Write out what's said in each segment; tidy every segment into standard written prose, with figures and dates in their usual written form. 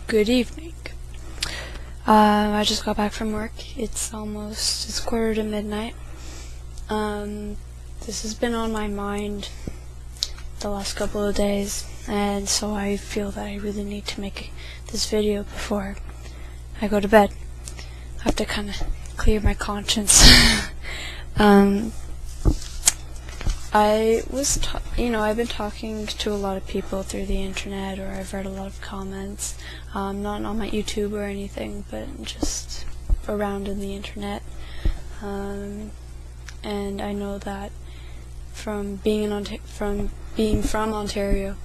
Good evening. I just got back from work. It's quarter to midnight. This has been on my mind the last couple of days, and so I feel that I really need to make this video before I go to bed. I have to kind of clear my conscience. I've been talking to a lot of people through the internet, or I've read a lot of comments, not on my YouTube or anything, but just around in the internet. And I know that from being from Ontario,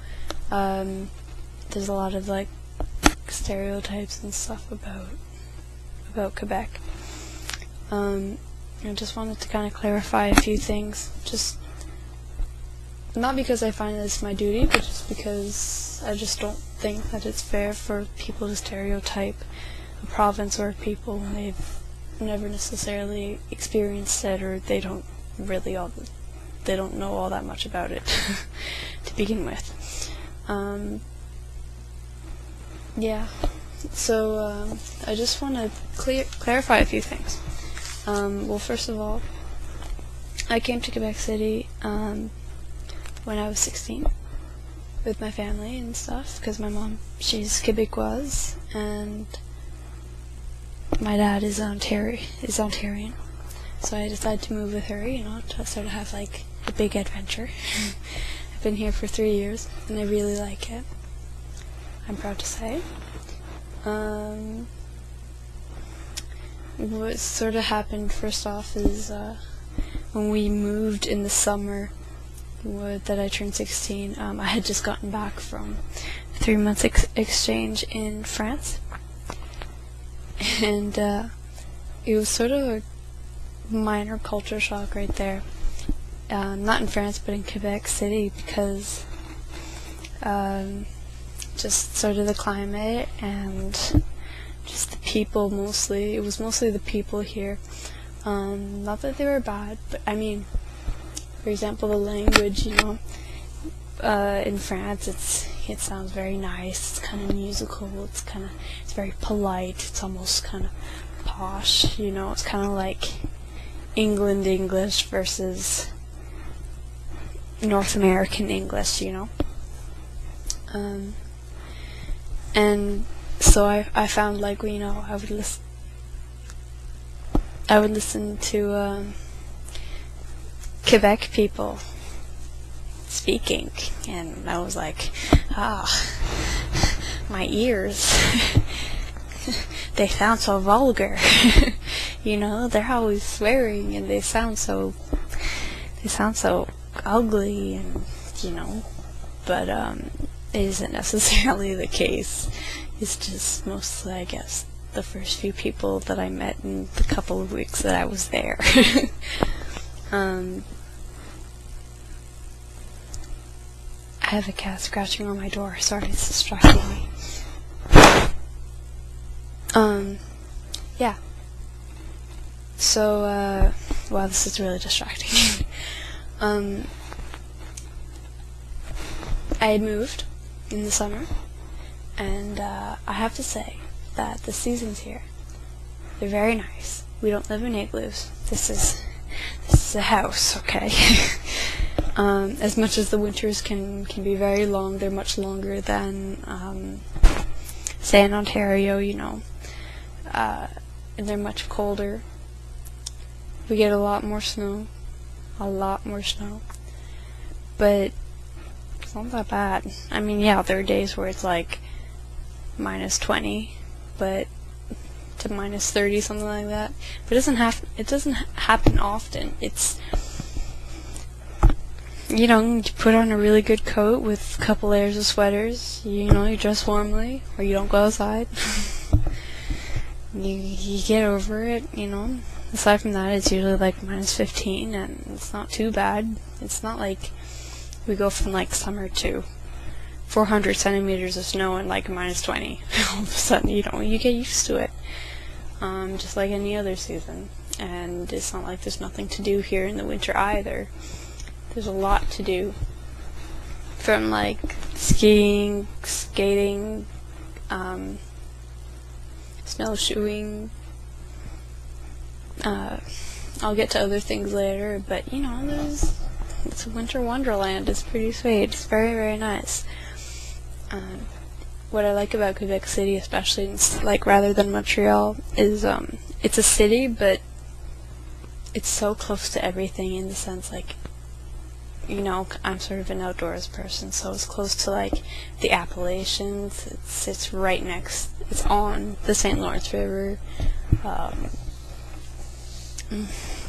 there's a lot of like stereotypes and stuff about Quebec. I just wanted to kind of clarify a few things, just not because I find this my duty, but just because I just don't think that it's fair for people to stereotype a province or people when they've never necessarily experienced it, or they don't know all that much about it to begin with. So I just want to clarify a few things. Well, first of all, I came to Quebec City when I was 16 with my family and stuff, because my mom, she's Quebecoise, and my dad is Ontarian. So I decided to move with her, to sort of have like a big adventure. I've been here for 3 years, and I really like it. I'm proud to say. What sort of happened first off is when we moved in the summer that I turned 16, I had just gotten back from a 3-month exchange in France, and it was sort of a minor culture shock right there. Not in France, but in Quebec City, because just sort of the climate and just the people mostly. It was mostly the people here. Not that they were bad, but I mean, for example, the language, in France, it sounds very nice. It's kind of musical. It's very polite. It's almost kind of posh. It's kind of like England English versus North American English. And so I found, like, I would listen to Quebec people speaking, and I was like, my ears, they sound so vulgar. They're always swearing, and they sound so ugly, and but it isn't necessarily the case. It's just mostly, I guess, the first few people that I met in the couple of weeks that I was there. I have a cat scratching on my door. Sorry, it's distracting me. Yeah. So, wow, this is really distracting. I had moved in the summer, and I have to say that the seasons here, they're very nice. We don't live in igloos. This is a house, okay? As much as the winters can be very long, they're much longer than, say, in Ontario, and they're much colder. We get a lot more snow, but it's not that bad. I mean, yeah, there are days where it's like -20, but to -30, something like that. But it doesn't happen often. It's, you put on a really good coat with a couple layers of sweaters, you dress warmly, or you don't go outside. you get over it, Aside from that, it's usually like -15, and it's not too bad. It's not like we go from like summer to 400 centimeters of snow and like -20. All of a sudden, you get used to it. Just like any other season. And it's not like there's nothing to do here in the winter either. There's a lot to do. From like skiing, skating, snowshoeing. I'll get to other things later, but you know, it's a winter wonderland. It's pretty sweet. It's very, very nice. What I like about Quebec City, especially like rather than Montreal, is it's a city, but it's so close to everything in the sense, like, you know, I'm sort of an outdoors person, so it's close to like the Appalachians. It's right next. It's on the St. Lawrence River.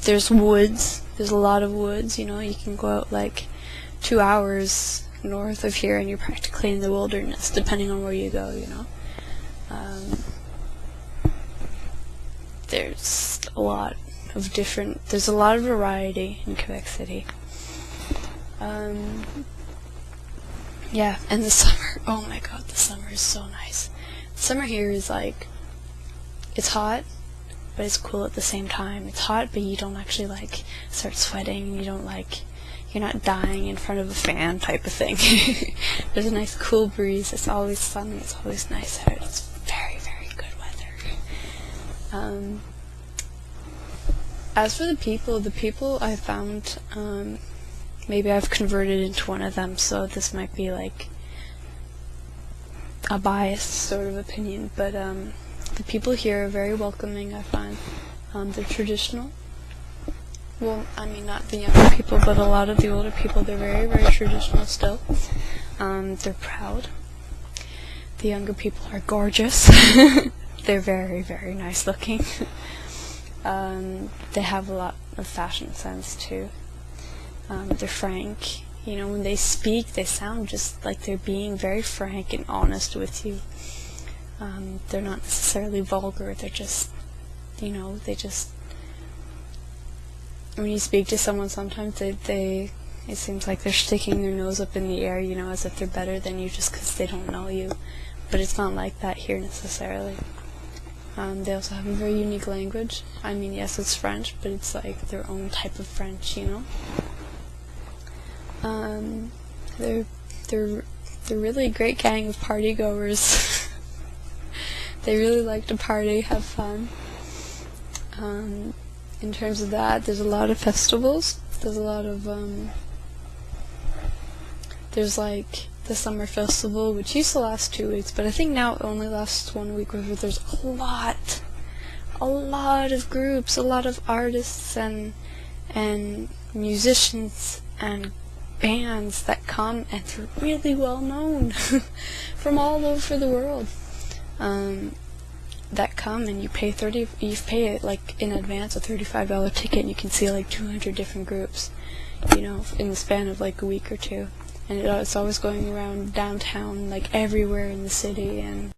There's woods. There's a lot of woods. You know, you can go out like 2 hours north of here, and you're practically in the wilderness, depending on where you go. You know, there's a lot of different. There's a lot of variety in Quebec City. Yeah, and the summer. Oh my God, the summer is so nice. The summer here is like, it's hot, but it's cool at the same time. It's hot, but you don't actually like start sweating. You don't like, you're not dying in front of a fan type of thing. There's a nice cool breeze. It's always sunny. It's always nice out. It's very, very good weather. As for the people I found, maybe I've converted into one of them, so this might be like a biased sort of opinion, but the people here are very welcoming, I find. They're traditional. Well, I mean, not the younger people, but a lot of the older people, they're very, very traditional still. They're proud. The younger people are gorgeous. They're very, very nice looking. They have a lot of fashion sense, too. They're frank. You know, when they speak, they sound just like they're being very frank and honest with you. They're not necessarily vulgar. They're just, you know, when you speak to someone, sometimes it seems like they're sticking their nose up in the air, you know, as if they're better than you just because they don't know you. But it's not like that here necessarily. They also have a very unique language. I mean, yes, it's French, but it's like their own type of French, you know. They're really a great gang of party goers. They really like to party, have fun. In terms of that, there's a lot of festivals. There's a lot of there's like the summer festival, which used to last 2 weeks, but I think now it only lasts 1 week. Where there's a lot of groups, a lot of artists and musicians and bands that come, and they're really well known from all over the world. That come, and you pay it like in advance a $35 ticket, and you can see like 200 different groups, you know, in the span of like a week or two. And it's always going around downtown, like everywhere in the city, and